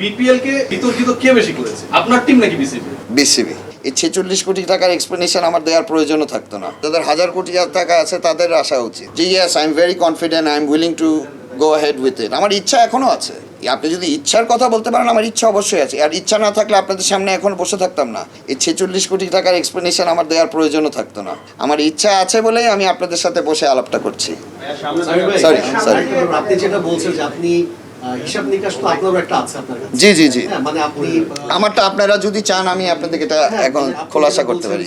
BPL কে বিতর্কিত কে বেশি করেছে, আপনার টিম নাকি বিসিবি? বিসিবি। এই 46 কোটি টাকার এক্সপ্লেনেশন আমার দেওয়ার প্রয়োজনও থাকতো না। যাদের 1000 কোটি টাকা আছে তাদের আসা উচিত যে yes I am very confident, I am willing to go head with it. আমার ইচ্ছা এখনও আছে। আপনি যদি ইচ্ছার কথা বলতে পারেন, আমার ইচ্ছা অবশ্যই আছে। আর ইচ্ছা না থাকলে আপনাদের সামনে এখন বসে থাকতাম না। এই 46 কোটি টাকার এক্সপ্লেনেশন আমার দেওয়ার প্রয়োজনও থাকতো না। আমার ইচ্ছা আছে বলেই আমি আপনাদের সাথে বসে আলাপটা করছি। সরি আপনি যেটা বলছেন যে আপনি হিসাব নিকাশ তো আপনারও একটা আছে আপনার কাছে। জি জি জি, মানে আপনি আমারটা আপনারা যদি চান আমি আপনাদেরকে এটা এখন খোলাসা করতে পারি।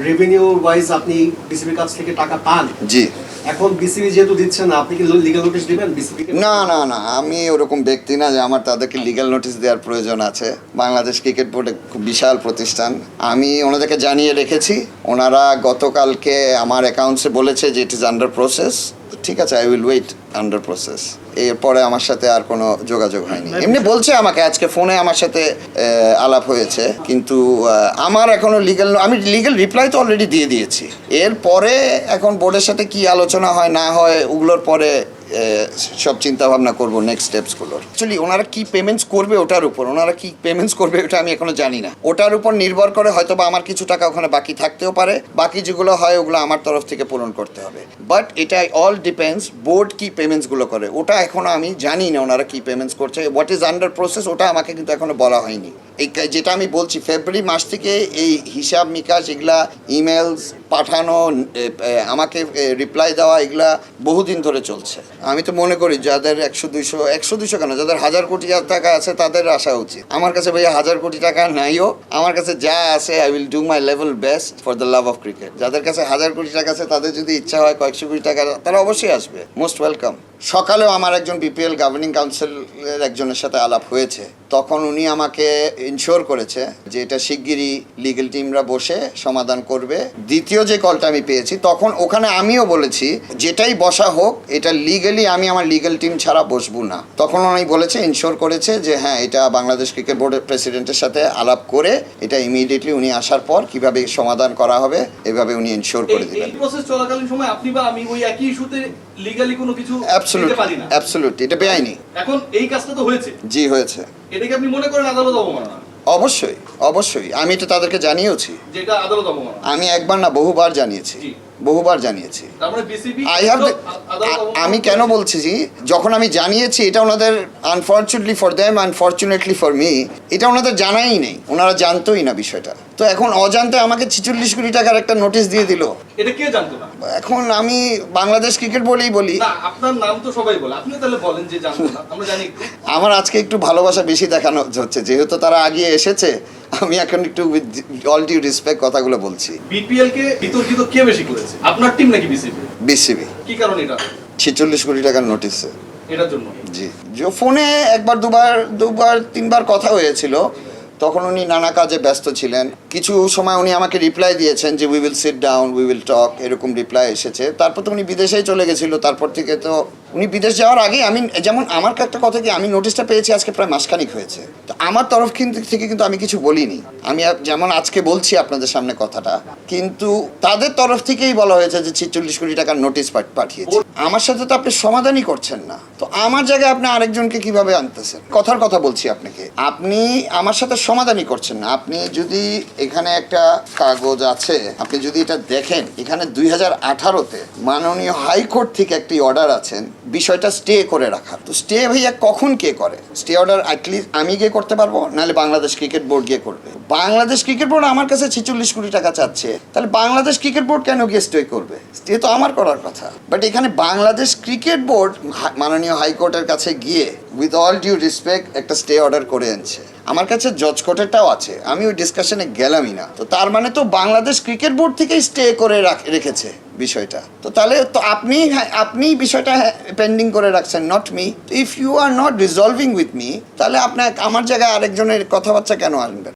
রেভিনিউ ওয়াইজ আপনি বিসিবির কাছ থেকে টাকা পান। জি। এখন বিসিবি যেহেতু দিচ্ছে না, আপনি কি লিগ্যাল নোটিশ দিবেন বিসিবি কে? না না না, আমি ওরকম ব্যক্তি না যে আমার তাদেরকে লিগ্যাল নোটিশ দেওয়ার প্রয়োজন আছে। বাংলাদেশ ক্রিকেট বোর্ড খুব বিশাল প্রতিষ্ঠান, আমি ওনাদেরকে জানিয়ে রেখেছি। ওনারা গতকালকে আমার অ্যাকাউন্টসে বলেছে যে ইট ইজ আন্ডার প্রসেস। ঠিক আছে, I will wait under process. এরপরে আমার সাথে আর কোনো যোগাযোগ হয়নি। এমনি বলছে আমাকে, আজকে ফোনে আমার সাথে আলাপ হয়েছে, কিন্তু আমার এখনো আমি লিগ্যাল রিপ্লাই তো অলরেডি দিয়ে দিয়েছি। এরপরে এখন বোর্ডের সাথে কি আলোচনা হয় না হয় ওগুলোর পরে সব চিন্তা ভাবনা করবো নেক্সট স্টেপসগুলোর। অ্যাকচুয়ালি ওনারা কি পেমেন্টস করবে ওটার উপর, ওনারা কি পেমেন্টস করবে ওটা আমি এখনো জানি না। ওটার উপর নির্ভর করে হয়তো বা আমার কিছু টাকা ওখানে বাকি থাকতেও পারে, বাকি যেগুলো হয় ওগুলো আমার তরফ থেকে পূরণ করতে হবে। বাট এটা অল ডিপেন্ডস বোর্ড কি পেমেন্টসগুলো করে, ওটা এখনো আমি জানি না ওনারা কি পেমেন্টস করছে। হোয়াট ইজ আন্ডার প্রসেস ওটা আমাকে কিন্তু এখনো বলা হয়নি। এই যেটা আমি বলছি, ফেব্রুয়ারি মাস থেকে এই হিসাব নিকাশ এগুলা ইমেলস পাঠানো, আমাকে রিপ্লাই দেওয়া, এগুলা বহুদিন ধরে চলছে। আমি তো মনে করি যাদের 100-200 কেন, যাদের 1000 কোটি টাকা আছে তাদের আসা উচিত। আমার কাছে ভাইয়া 1000 কোটি টাকা নাইও, আমার কাছে যা আছে I will do my level best for the love of cricket. যাদের কাছে 1000 কোটি টাকা আছে তাদের যদি ইচ্ছা হয় কয়েকশো কোটি টাকা, তারা অবশ্যই আসবে, মোস্ট ওয়েলকাম। সকালেও আমার একজন বিপিএল গভর্নিং কাউন্সিলের একজনের সাথে আলাপ হয়েছে, তখন উনি আমাকে ইনশিওর করেছে যে এটা শিগগিরই লিগ্যাল টিমরা বসে সমাধান করবে। দ্বিতীয় যে কলটা আমি পেয়েছি তখন ওখানে আমিও বলেছি যেটাই বসা হোক এটা লিগ্যালি আমি আমার লিগ্যাল টিম ছাড়া বসবো না। তখন উনি বলেছে, ইনশিওর করেছে যে হ্যাঁ এটা বাংলাদেশ ক্রিকেট বোর্ডের প্রেসিডেন্টের সাথে আলাপ করে এটা ইমিডিয়েটলি উনি আসার পর কিভাবে সমাধান করা হবে এভাবে উনি ইনশিওর করে দিবেন। এই প্রসেস চলাকালীন সময় আপনি বা আমি ওই একই ইস্যুতে লিগ্যালি কোনো কিছু দিতে পারি না। অ্যাবসলিউটলি, এটা বেআইনি। এখন এই কাজটা তো হয়েছে। জি হয়েছে। এটাকে আপনি মনে করেন আদালত অবমাননা? অবশ্যই অবশ্যই, আমি এটা তাদেরকে জানিয়েছি। যেটা আদালত অবমাননা আমি একবার না বহুবার জানিয়েছি, বহুবার জানিয়েছি। আমি কেন বলছি যে যখন আমি জানিয়েছি এটা ওনাদের unfortunately for them unfortunately for me এটা ওনাদের জানাই নেই, ওনারা জানতোই না বিষয়টা। তো এখন অজান্তে আমাকে 46 কোটি টাকার একটা নোটিশ দিয়ে দিল। এটা কে জানতো না? এখন আমি বাংলাদেশ ক্রিকেট বলেই বলি না, আপনার নাম তো সবাই বলে, আপনি তাহলে বলেন যে জানতো না, আমরা জানি। আমার আজকে একটু ভালোবাসা বেশি দেখানো হচ্ছে, যেহেতু তারা আগিয়ে এসেছে আমি এখন একটু উইথ অল ডিউ রেসপেক্ট কথাগুলো বলছি। বিপিএল কে বিতর্কিত কে বেশি করেছে, আপনার টিম নাকি বিসিবি? বিসিবি। কি কারণ এটা? 46 কোটি টাকার নোটিশে এটার জন্য? জি, যে ফোনে একবার দুবার তিনবার কথা হয়েছিল, তখন উনি নানা কাজে ব্যস্ত ছিলেন। কিছু সময় উনি আমাকে রিপ্লাই দিয়েছেন যে we will sit down, we will talk, এরকম রিপ্লাই এসেছে। তারপর তো উনি বিদেশেই চলে গেছিলো। তারপর থেকে তো উনি বিদেশ যাওয়ার আগে আমি যেমন আমার একটা কথা কি, আমি নোটিশটা পেয়েছি আজকে প্রায় মাসখানিক হয়েছে, তো আমার তরফ থেকে কিন্তু আমি কিছু বলিনি। আমি যেমন আজকে বলছি আপনাদের সামনে কথাটা, কিন্তু তাদের তরফ থেকেই বলা হয়েছে যে 46 কোটি টাকার নোটিশ পাঠিয়েছে। আমার সাথে তো আপনি সমাধানই করছেন না, তো আমার জায়গায় আপনি আরেকজনকে কিভাবে আনতেছেন? কথার কথা বলছি আপনাকে, আপনি আমার সাথে সমাধানই করছেন না। আপনি যদি এখানে একটা কাগজ আছে, আপনি যদি এটা দেখেন, এখানে 2018-তে মাননীয় হাইকোর্ট থেকে একটি অর্ডার আছেন বিষয়টা স্টে করে রাখা। তো স্টে ভাইয়া কখন কে করে? স্টে অর্ডার অ্যাটলিস্ট আমি গিয়ে করতে পারবো, নাহলে বাংলাদেশ ক্রিকেট বোর্ড গিয়ে করবে। বাংলাদেশ ক্রিকেট বোর্ড আমার কাছে 46 কোটি টাকা চাচ্ছে, তাহলে বাংলাদেশ ক্রিকেট বোর্ড কেন গিয়ে স্টে করবে? স্টে তো আমার করার কথা। বাট এখানে বাংলাদেশ ক্রিকেট বোর্ড মাননীয় হাইকোর্টের কাছে গিয়ে উইথ অল ডিউ রেসপেক্ট একটা স্টে অর্ডার করে আনছে। আমার কাছে জজ কোর্টেরটাও আছে, আমি ওই ডিসকাশনে গেলামই না। তো তার মানে তো বাংলাদেশ ক্রিকেট বোর্ড থেকেই স্টে করে রেখেছে বিষয়টা। তো তাহলে তো আপনি বিষয়টা পেন্ডিং করে রাখছেন, not me. If you are not resolving with me, তাহলে আপনার আমার জায়গায় আরেকজনের কথাবার্তা কেন আনবেন?